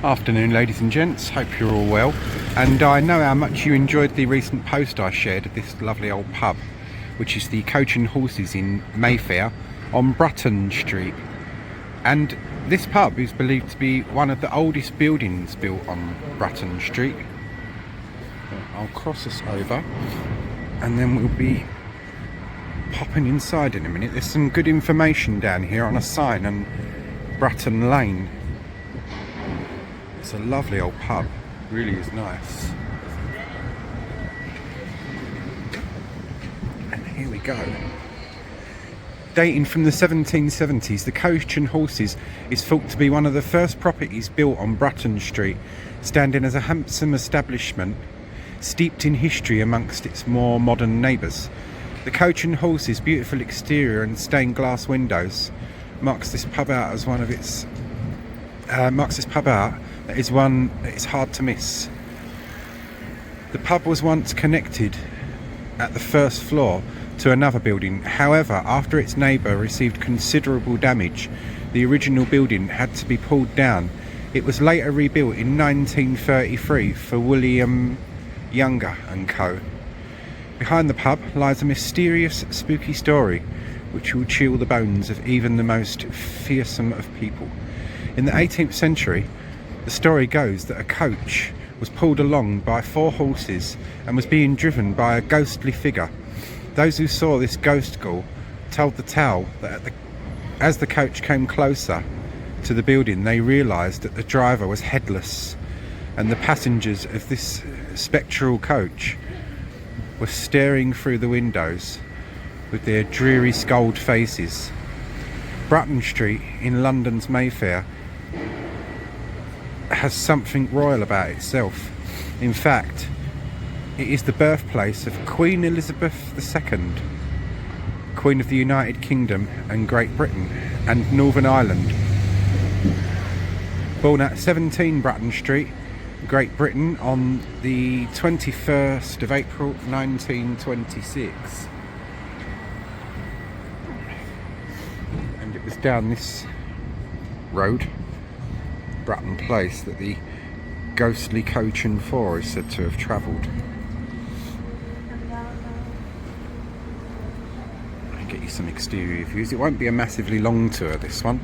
Afternoon, ladies and gents, hope you're all well, and I know how much you enjoyed the recent post I shared of this lovely old pub, which is the Coach and Horses in Mayfair on Bruton Street. And this pub is believed to be one of the oldest buildings built on Bruton Street. I'll cross us over and then we'll be popping inside in a minute. There's some good information down here on a sign on Bruton Lane. It's a lovely old pub, really is nice. And here we go. Dating from the 1770s, the Coach and Horses is thought to be one of the first properties built on Bruton Street, standing as a handsome establishment steeped in history amongst its more modern neighbours. The Coach and Horses' beautiful exterior and stained glass windows marks this pub out as one that is hard to miss. The pub was once connected at the first floor to another building. However, after its neighbour received considerable damage, the original building had to be pulled down. It was later rebuilt in 1933 for William Younger and Co. Behind the pub lies a mysterious, spooky story which will chill the bones of even the most fearsome of people. In the 18th century, the story goes that a coach was pulled along by 4 horses and was being driven by a ghostly figure. Those who saw this ghost girl told the tale that as the coach came closer to the building, they realised that the driver was headless, and the passengers of this spectral coach were staring through the windows with their dreary skulled faces. Bruton Street in London's Mayfair has something royal about itself. In fact, it is the birthplace of Queen Elizabeth II, Queen of the United Kingdom and Great Britain and Northern Ireland. Born at 17 Bruton Street, Great Britain on the 21st of April 1926. And it was down this road, Bruton Place, that the ghostly Coach and Four is said to have travelled. I'll get you some exterior views. It won't be a massively long tour, this one.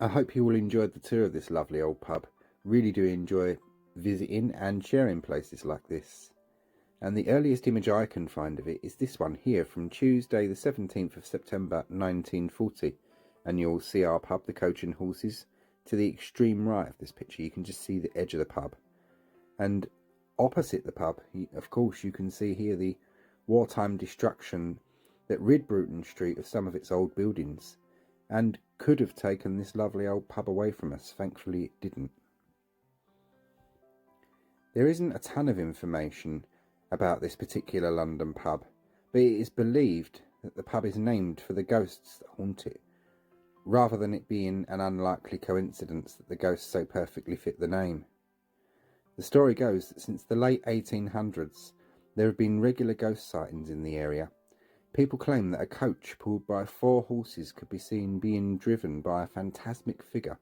I hope you all enjoyed the tour of this lovely old pub. Really do enjoy visiting and sharing places like this. And the earliest image I can find of it is this one here from Tuesday the 17th of September 1940. And you'll see our pub, the Coach and Horses, to the extreme right of this picture. You can just see the edge of the pub. And opposite the pub, of course, you can see here the wartime destruction that rid Bruton Street of some of its old buildings and could have taken this lovely old pub away from us. Thankfully it didn't. There isn't a ton of information about this particular London pub, but it is believed that the pub is named for the ghosts that haunt it, rather than it being an unlikely coincidence that the ghosts so perfectly fit the name. The story goes that since the late 1800s, there have been regular ghost sightings in the area. People claim that a coach pulled by 4 horses could be seen being driven by a phantasmic figure.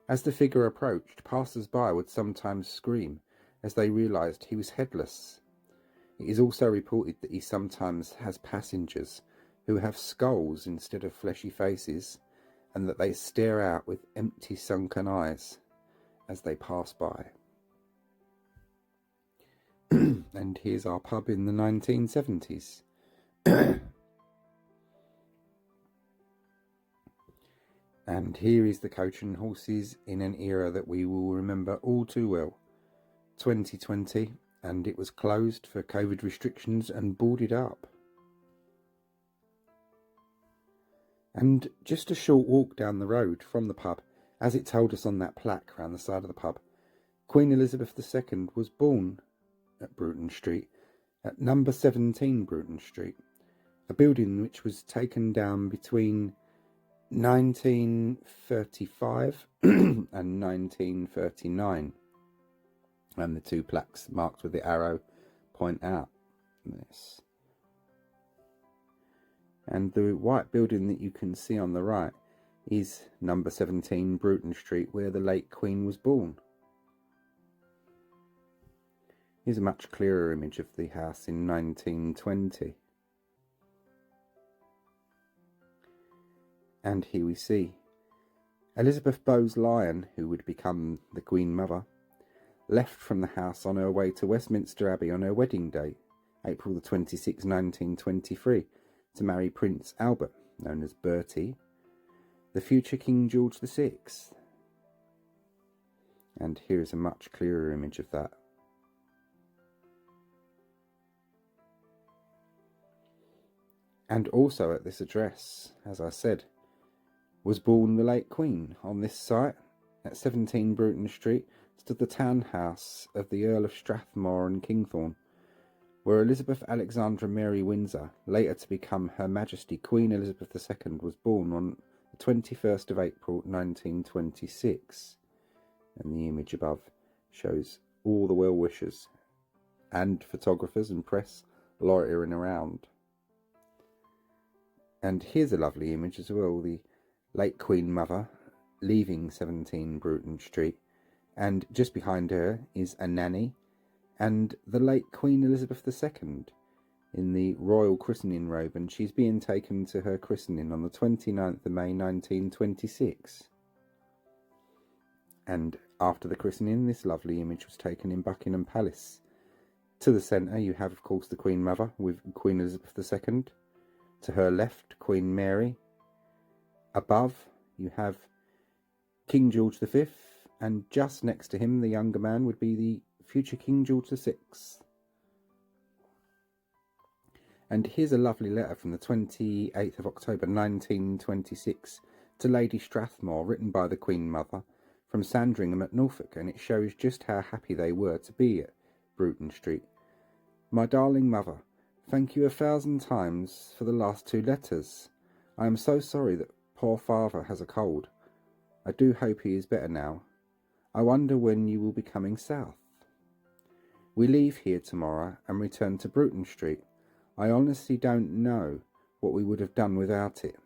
As the figure approached, passers-by would sometimes scream as they realised he was headless. It is also reported that he sometimes has passengers who have skulls instead of fleshy faces, and that they stare out with empty sunken eyes as they pass by. And here's our pub in the 1970s. And here is the Coach and Horses in an era that we will remember all too well, 2020, and it was closed for COVID restrictions and boarded up. And just a short walk down the road from the pub, as it told us on that plaque around the side of the pub, Queen Elizabeth II was born at Bruton Street, at number 17 Bruton Street, a building which was taken down between 1935 and 1939, and the 2 plaques marked with the arrow point out this. And the white building that you can see on the right is number 17 Bruton Street, where the late Queen was born. Here's a much clearer image of the house in 1920. And here we see Elizabeth Bowes-Lyon, who would become the Queen Mother, left from the house on her way to Westminster Abbey on her wedding day, April the 26th, 1923, to marry Prince Albert, known as Bertie, the future King George VI. And here is a much clearer image of that. And also at this address, as I said, was born the late Queen. On this site, at 17 Bruton Street, stood the townhouse of the Earl of Strathmore and Kingthorne, where Elizabeth Alexandra Mary Windsor, later to become Her Majesty Queen Elizabeth II, was born on the 21st of April 1926. And the image above shows all the well-wishers and photographers and press loitering around. And here's a lovely image as well, the late Queen Mother leaving 17 Bruton Street, and just behind her is a nanny and the late Queen Elizabeth II in the royal christening robe, and she's being taken to her christening on the 29th of May 1926. And after the christening, this lovely image was taken in Buckingham Palace. To the centre you have, of course, the Queen Mother with Queen Elizabeth II. To her left, Queen Mary. Above, you have King George V, and just next to him, the younger man, would be the future King George VI. And here's a lovely letter from the 28th of October 1926 to Lady Strathmore, written by the Queen Mother from Sandringham at Norfolk, and it shows just how happy they were to be at Bruton Street. My darling mother, thank you 1,000 times for the last 2 letters. I am so sorry that poor father has a cold. I do hope he is better now. I wonder when you will be coming south. We leave here tomorrow and return to Bruton Street. I honestly don't know what we would have done without it.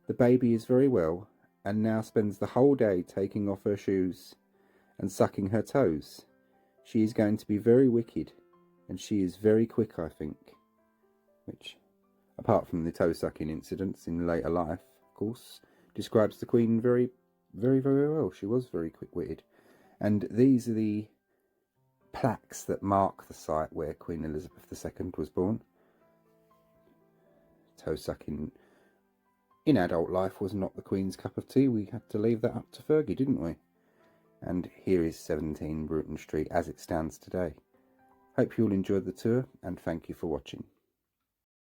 The baby is very well and now spends the whole day taking off her shoes and sucking her toes. She is going to be very wicked, and she is very quick, I think. Which, apart from the toe-sucking incidents in later life, of course, describes the Queen very, very, very well. She was very quick-witted. And these are the plaques that mark the site where Queen Elizabeth II was born. Toe sucking in adult life was not the Queen's cup of tea. We had to leave that up to Fergie, didn't we? And here is 17 Bruton Street as it stands today. Hope you all enjoyed the tour, and thank you for watching.